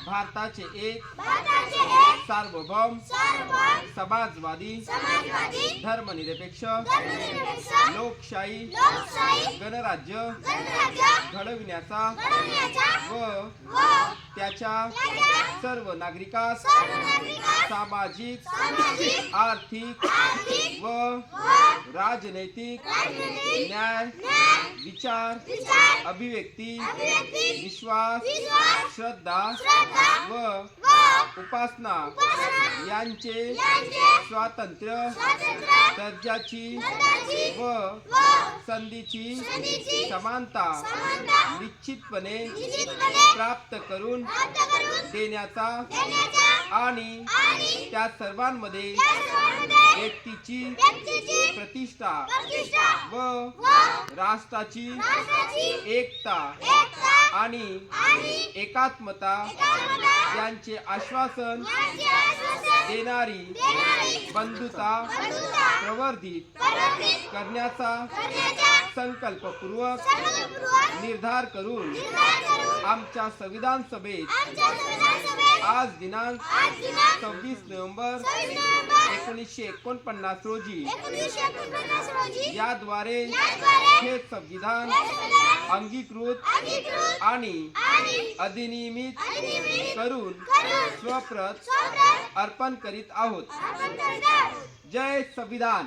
भारताचे एक सार्वभौम समाजवादी धर्मनिरपेक्ष लोकशाही गणराज्य घडविण्याचा व त्याच्या सर्व नागरिकास सामाजिक आर्थिक व राजनैतिक न्याय विचार अभिव्यक्ती विश्वास श्रद्धा व उपासना यांचे स्वातंत्र्य दर्जाची व संधीची समानता निश्चितपणे प्राप्त करून देण्याचा आणि त्या सर्वांमध्ये व्यक्तीची प्रतिष्ठा व राष्ट्राची एकता आणि एकात्मता यांचे आश्वासन देणारी बंधुता प्रवर्धित करण्याचा संकल्पपूर्वक निर्धार करून आमच्या संविधान सभेत आज दिनांक 26 नोव्हेंबर 1949 रोजी याद्वारे हे संविधान अंगीकृत आणि अधिनियमित करून स्वप्रत अर्पण करीत आहोत। जय संविधान।